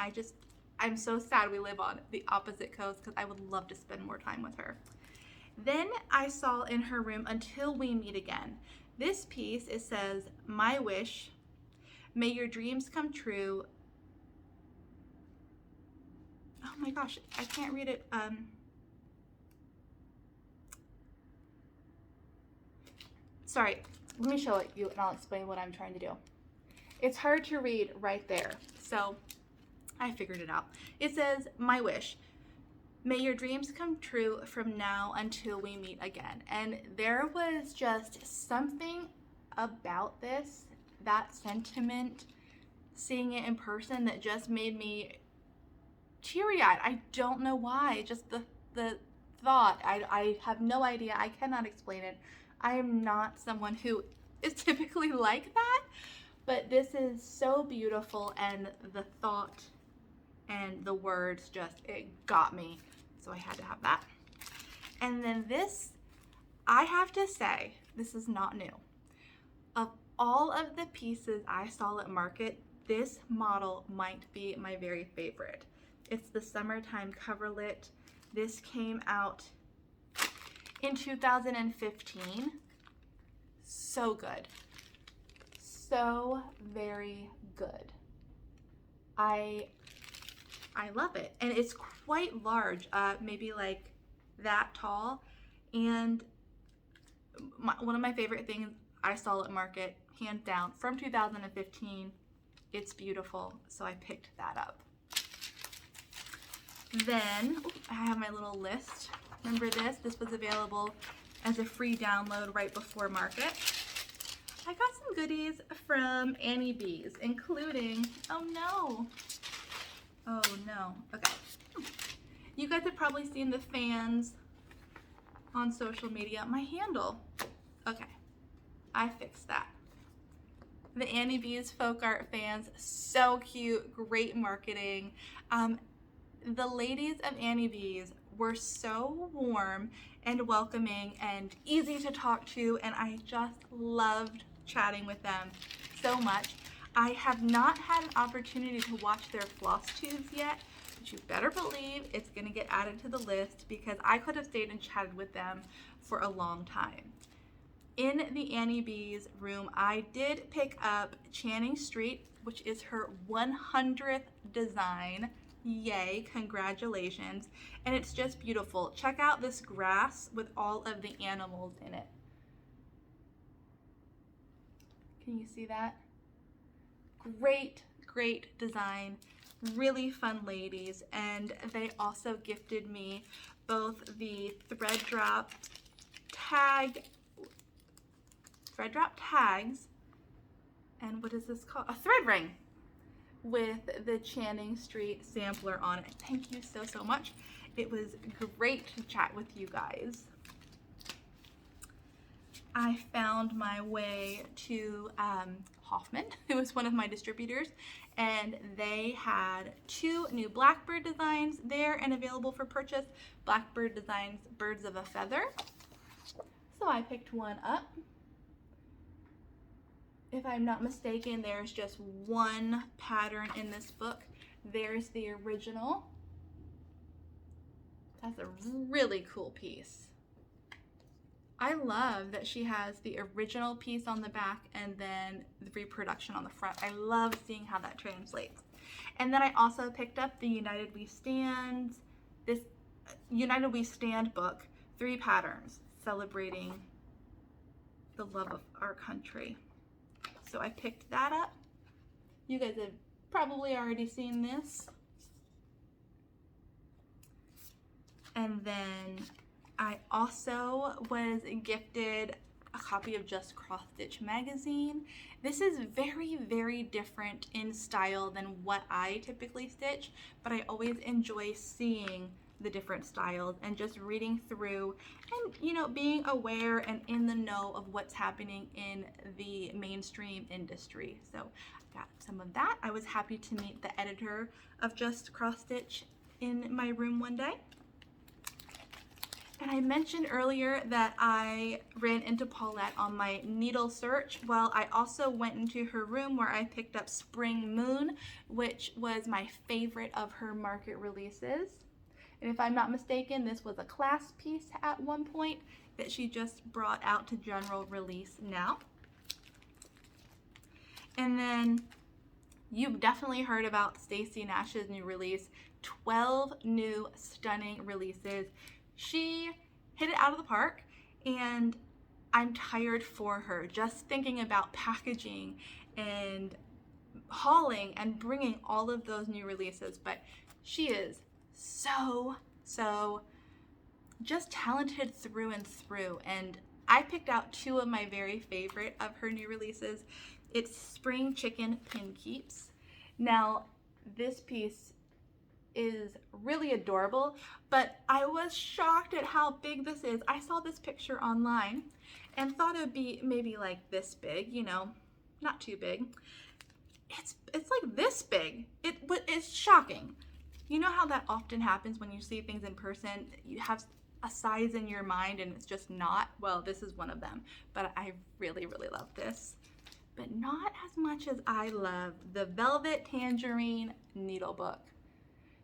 A: I'm so sad we live on the opposite coast because I would love to spend more time with her. Then I saw in her room Until We Meet Again. This piece, it says, "My wish, may your dreams come true." Oh my gosh, I can't read it. Sorry, let me show it you and I'll explain what I'm trying to do. It's hard to read right there, so I figured it out. It says, "My wish, may your dreams come true from now until we meet again." And there was just something about this, that sentiment, seeing it in person, that just made me teary-eyed. I don't know why, just the thought. I have no idea. I cannot explain it. I am not someone who is typically like that, but this is so beautiful, and the thought and the words just, it got me. So I had to have that. And then this, I have to say, this is not new. Of all of the pieces I saw at Market, this model might be my very favorite. It's the Summertime Coverlet. This came out in 2015. So good. So very good. I love it. And it's quite large, maybe like that tall, and one of my favorite things I saw at market, hands down, from 2015. It's beautiful, so I picked that up. Then I have my little list. Remember this? This was available as a free download right before market. I got some goodies from Annie B's, including, oh no, okay. You guys have probably seen the fans on social media. My handle, okay, I fixed that. The Annie B's folk art fans, so cute, great marketing. The ladies of Annie B's were so warm and welcoming and easy to talk to, and I just loved chatting with them so much. I have not had an opportunity to watch their floss tubes yet, but you better believe it's gonna get added to the list because I could have stayed and chatted with them for a long time. In the Annie B's room, I did pick up Channing Street, which is her 100th design. Yay, congratulations. And it's just beautiful. Check out this grass with all of the animals in it. Can you see that? Great, great design. Really fun ladies. And they also gifted me both the thread drop tags, and what is this called? A thread ring with the Channing Street sampler on it. Thank you so, so much. It was great to chat with you guys. I found my way to Hoffman, who is one of my distributors, and they had 2 new Blackbird designs there and available for purchase. Blackbird designs, Birds of a Feather. So I picked one up. If I'm not mistaken, there's just one pattern in this book. There's the original. That's a really cool piece. I love that she has the original piece on the back and then the reproduction on the front. I love seeing how that translates. And then I also picked up the United We Stand book, 3 patterns celebrating the love of our country. So I picked that up. You guys have probably already seen this. And then I also was gifted a copy of Just Cross Stitch magazine. This is very, very different in style than what I typically stitch, but I always enjoy seeing the different styles and just reading through and, you know, being aware and in the know of what's happening in the mainstream industry. So I got some of that. I was happy to meet the editor of Just Cross Stitch in my room one day. And I mentioned earlier that I ran into Paulette on my needle search. Well, I also went into her room where I picked up Spring Moon, which was my favorite of her market releases. And if I'm not mistaken, this was a class piece at one point that she just brought out to general release now. And then you've definitely heard about Stacey Nash's new release, 12 new stunning releases. She hit it out of the park, and I'm tired for her just thinking about packaging and hauling and bringing all of those new releases. But she is so just talented through and through, and I picked out 2 of my very favorite of her new releases. It's Spring Chicken Pin Keeps. Now this piece is really adorable, but I was shocked at how big this is. I saw this picture online and thought it would be maybe like this big, you know, not too big. It's like this big. It's shocking. You know how that often happens when you see things in person? You have a size in your mind and it's just not. Well, this is one of them, but I really, really love this. But not as much as I love the Velvet Tangerine Needle Book.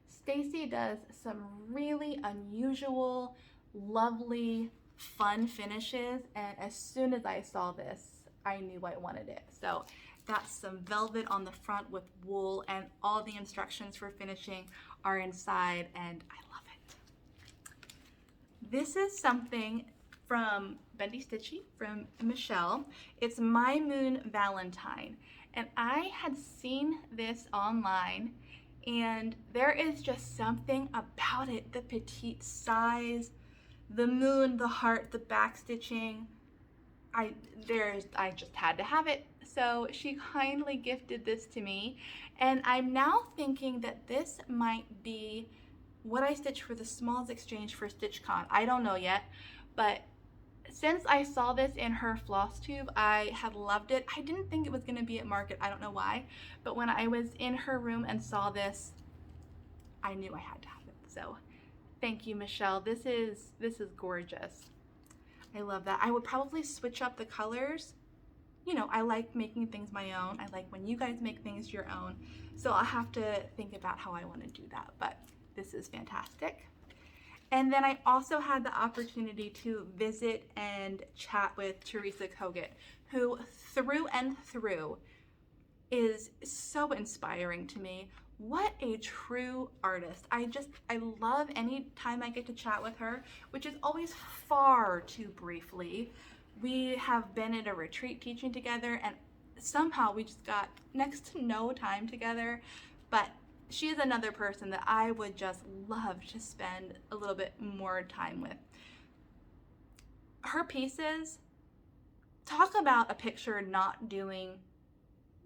A: Stacey does some really unusual, lovely, fun finishes, and as soon as I saw this, I knew I wanted it. So that's some velvet on the front with wool, and all the instructions for finishing are inside, and I love it. This is something from Bendy Stitchy from Michelle. It's My Moon Valentine. And I had seen this online, and there is just something about it. The petite size, the moon, the heart, the back stitching. I just had to have it. So she kindly gifted this to me, and I'm now thinking that this might be what I stitch for the Smalls Exchange for StitchCon. I don't know yet, but since I saw this in her floss tube, I have loved it. I didn't think it was going to be at market. I don't know why, but when I was in her room and saw this, I knew I had to have it. So thank you, Michelle. This is gorgeous. I love that. I would probably switch up the colors. You know, I like making things my own. I like when you guys make things your own. So I'll have to think about how I want to do that, but this is fantastic. And then I also had the opportunity to visit and chat with Teresa Kogut, who through and through is so inspiring to me. What a true artist. I love any time I get to chat with her, which is always far too briefly. We have been at a retreat teaching together, and somehow we just got next to no time together, but she is another person that I would just love to spend a little bit more time with. Her pieces, talk about a picture not doing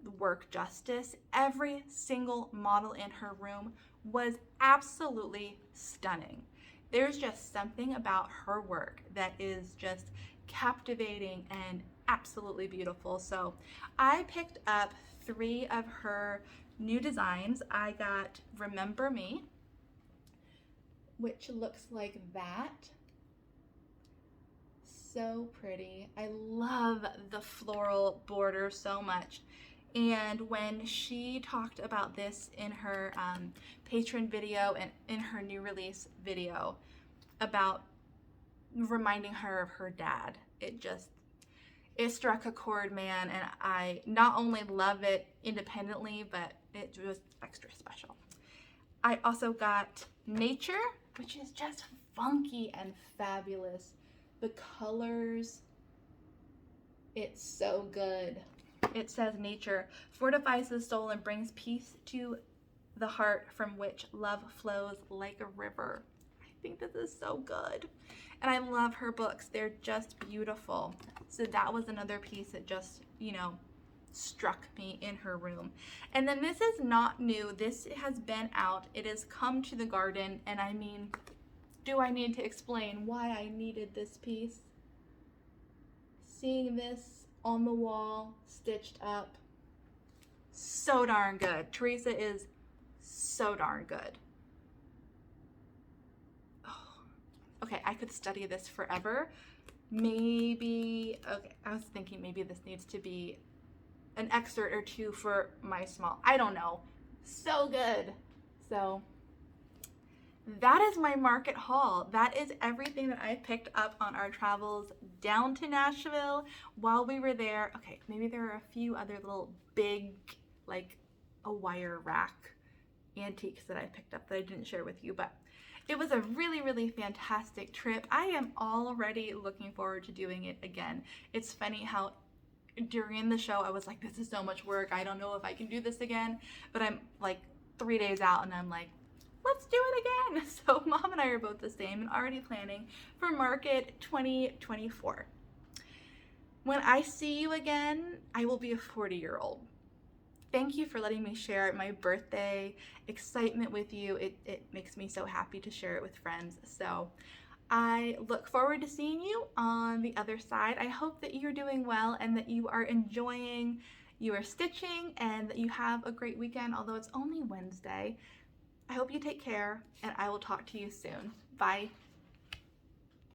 A: the work justice. Every single model in her room was absolutely stunning. There's just something about her work that is just captivating and absolutely beautiful. So I picked up 3 of her new designs. I got Remember Me, which looks like that. So pretty. I love the floral border so much. And when she talked about this in her patron video and in her new release video about reminding her of her dad, it struck a chord, man, and I not only love it independently, but it was extra special. I also got Nature, which is just funky and fabulous. The colors, it's so good. It says Nature fortifies the soul and brings peace to the heart from which love flows like a river. I think this is so good. And I love her books. They're just beautiful. So that was another piece that just, you know, struck me in her room. And then this is not new. This has been out. It has come to the garden. And I mean, do I need to explain why I needed this piece? Seeing this on the wall, stitched up, so darn good. Teresa is so darn good. Okay, I could study this forever. Maybe, okay, I was thinking maybe this needs to be an excerpt or 2 for my small, I don't know. So good. So that is my market haul. That is everything that I picked up on our travels down to Nashville while we were there. Okay, maybe there are a few other little big, like a wire rack antiques that I picked up that I didn't share with you, but it was a really, really fantastic trip. I am already looking forward to doing it again. It's funny how during the show I was like, this is so much work. I don't know if I can do this again, but I'm like 3 days out and I'm like, let's do it again. So Mom and I are both the same and already planning for Market 2024. When I see you again, I will be a 40-year-old. Thank you for letting me share my birthday excitement with you. It makes me so happy to share it with friends. So I look forward to seeing you on the other side. I hope that you're doing well and that you are enjoying your stitching and that you have a great weekend, although it's only Wednesday. I hope you take care, and I will talk to you soon. Bye.